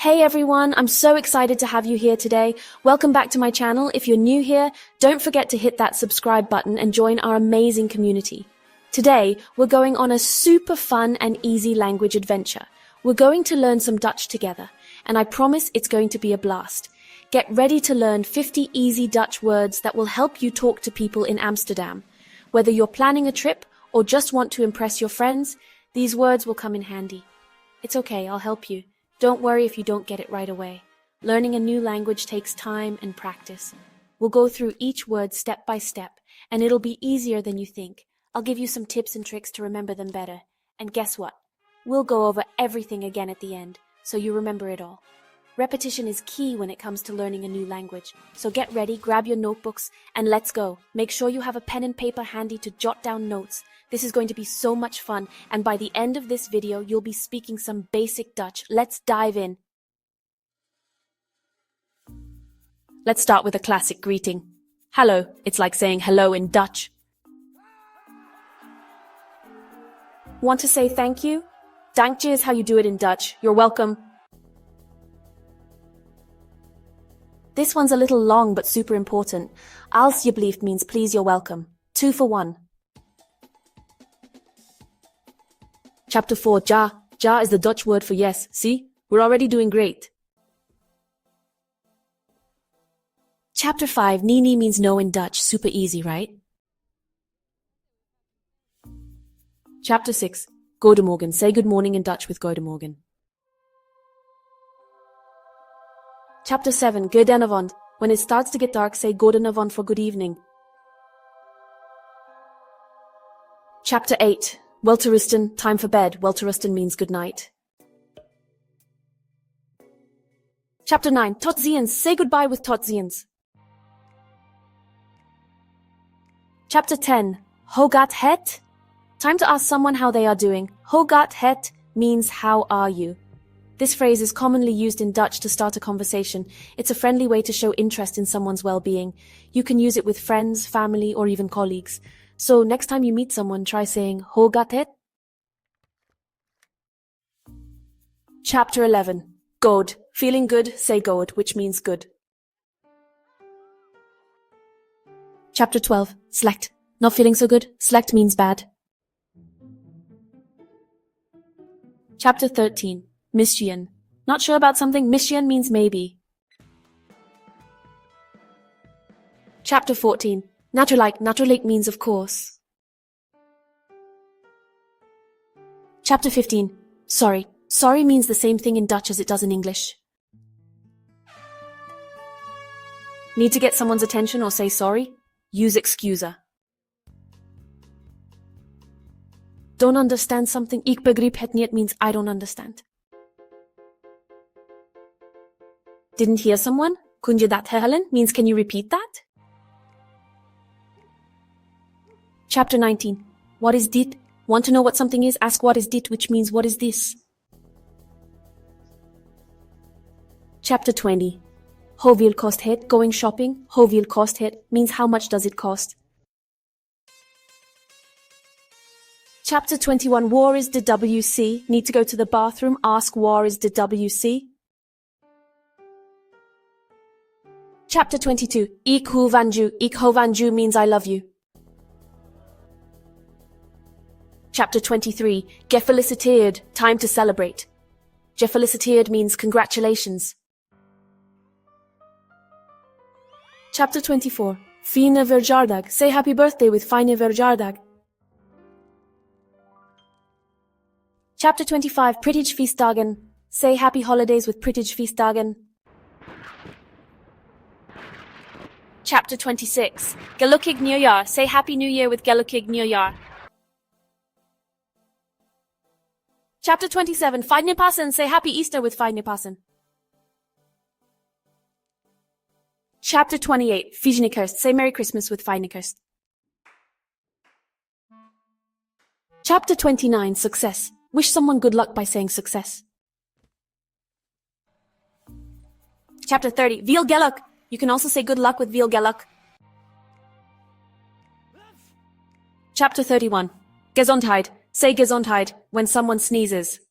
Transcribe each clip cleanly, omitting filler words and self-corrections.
Hey everyone, I'm so excited to have you here today. Welcome back to my channel. If you're new here, don't forget to hit that subscribe button and join our amazing community. Today, we're going on a super fun and easy language adventure. We're going to learn some Dutch together, and I promise it's going to be a blast. Get ready to learn 50 easy Dutch words that will help you talk to people in Amsterdam. Whether you're planning a trip or just want to impress your friends, these words will come in handy. It's okay, I'll help you. Don't worry if you don't get it right away. Learning a new language takes time and practice. We'll go through each word step by step, and it'll be easier than you think. I'll give you some tips and tricks to remember them better. And guess what? We'll go over everything again at the end, so you remember it all. Repetition is key when it comes to learning a new language. So get ready, grab your notebooks, and let's go. Make sure you have a pen and paper handy to jot down notes. This is going to be so much fun, and by the end of this video, you'll be speaking some basic Dutch. Let's dive in. Let's start with a classic greeting. Hallo, it's like saying hello in Dutch. Want to say thank you? Dankje is how you do it in Dutch. You're welcome. This one's a little long but super important. Alsjeblieft means please, you're welcome. 2 for 1. Chapter 4, ja. Ja is the Dutch word for yes. See? We're already doing great. Chapter 5, Nini means no in Dutch. Super easy, right? Chapter 6, Goedemorgen. Say good morning in Dutch with Goedemorgen. Chapter 7, Goedenavond. When it starts to get dark, say Goedenavond for good evening. Chapter 8, Welterusten, time for bed. Welterusten means good night. Chapter 9, Tot ziens. Say goodbye with tot ziens. Chapter 10, Hoe gaat het? Time to ask someone how they are doing. Hoe gaat het means how are you? This phrase is commonly used in Dutch to start a conversation. It's a friendly way to show interest in someone's well-being. You can use it with friends, family, or even colleagues. So next time you meet someone, try saying, Hoe gaat het? Chapter 11. Good. Feeling good, say good, which means good. Chapter 12. Slecht. Not feeling so good. Slecht means bad. Chapter 13. Misschien. Not sure about something? Misschien means maybe. Chapter 14. Natuurlijk. Natuurlijk means of course. Chapter 15. Sorry. Sorry means the same thing in Dutch as it does in English. Need to get someone's attention or say sorry? Use excuser. Don't understand something? Ik begrijp het niet means I don't understand. Didn't hear someone? Kun je dat herhalen? Means can you repeat that? Chapter 19. What is dit? Want to know what something is? Ask what is dit, which means what is this? Chapter 20. Hoeveel kost het? Going shopping. Hoeveel kost het means how much does it cost? Chapter 21. Waar is de WC? Need to go to the bathroom. Ask waar is de WC? Chapter 22. Ik hou van jou. Ik hou van jou means I love you. Chapter 23. Gefeliciteerd. Time to celebrate. Gefeliciteerd means congratulations. Chapter 24. Fijne verjaardag. Say happy birthday with fijne verjaardag. Chapter 25. Prettige feestdagen. Say happy holidays with prettige feestdagen. Chapter 26. Gelukkig nieuwjaar. Say happy new year with gelukkig nieuwjaar. Chapter 27. Fijne Pasen. Say happy Easter with fijne Pasen. Chapter 28. Fijne Kerst. Say Merry Christmas with fijne Kerst. Chapter 29. Success. Wish someone good luck by saying success. Chapter 30. Veel geluk. You can also say good luck with veel geluk. Chapter 31. Gezondheid. Say Gesundheit when someone sneezes.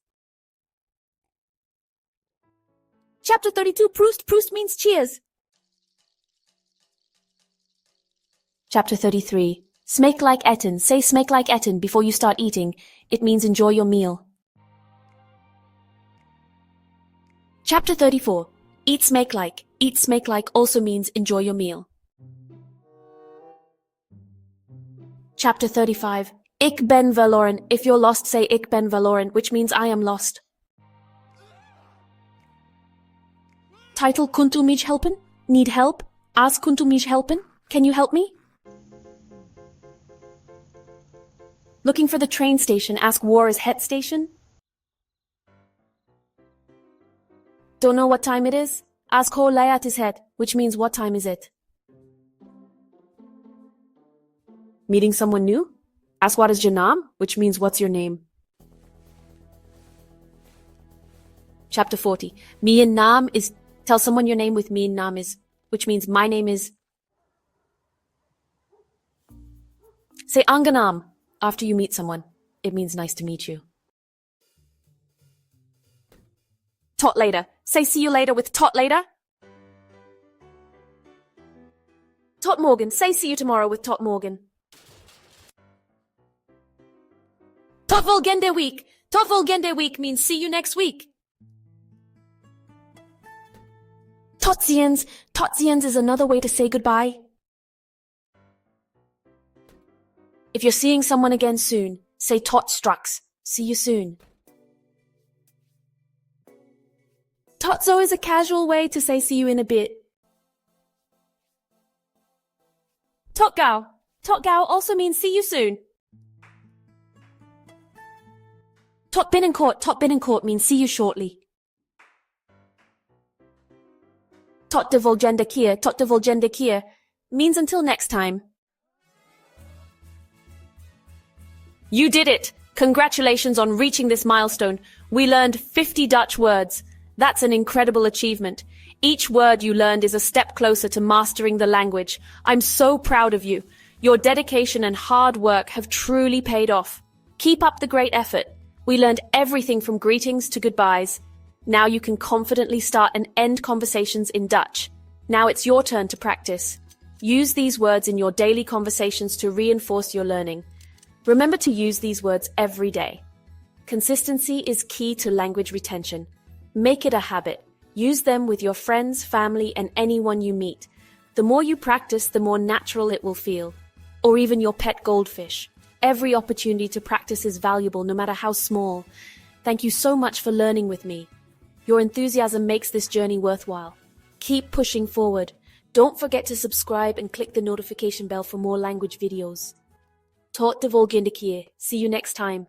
Chapter 32, Proust. Proust means cheers. Chapter 33, Smaak like eten. Say smaak like eten before you start eating. It means enjoy your meal. Chapter 34, Eat smaak like. Eat smaak like also means enjoy your meal. Chapter 35, Ik ben verloren. If you're lost, say Ik ben verloren, which means I am lost. Title, Kunt u mij helpen? Need help? Ask kunt u mij helpen? Can you help me? Looking for the train station, ask waar is het station? Don't know what time it is? Ask hoe laat is het, which means what time is it? Meeting someone new? Ask what is je naam, which means what's your name? Chapter 40. Mijn naam is. Tell someone your name with mijn naam is, which means my name is. Say aangenaam after you meet someone. It means nice to meet you. Tot later. Say see you later with tot later. Tot morgen. Say see you tomorrow with tot morgen. Tot volgende week. Tot volgende week means see you next week. Tot ziens. Tot ziens is another way to say goodbye. If you're seeing someone again soon, say tot straks. See you soon. Tot zo is a casual way to say see you in a bit. Tot gauw. Tot gauw also means see you soon. Tot binnenkort means see you shortly. Tot de volgende keer means until next time. You did it! Congratulations on reaching this milestone. We learned 50 Dutch words. That's an incredible achievement. Each word you learned is a step closer to mastering the language. I'm so proud of you. Your dedication and hard work have truly paid off. Keep up the great effort. We learned everything from greetings to goodbyes. Now you can confidently start and end conversations in Dutch. Now it's your turn to practice. Use these words in your daily conversations to reinforce your learning. Remember to use these words every day. Consistency is key to language retention. Make it a habit. Use them with your friends, family, and anyone you meet. The more you practice, the more natural it will feel. Or even your pet goldfish. Every opportunity to practice is valuable, no matter how small. Thank you so much for learning with me. Your enthusiasm makes this journey worthwhile. Keep pushing forward. Don't forget to subscribe and click the notification bell for more language videos. Tot de volgende keer. See you next time.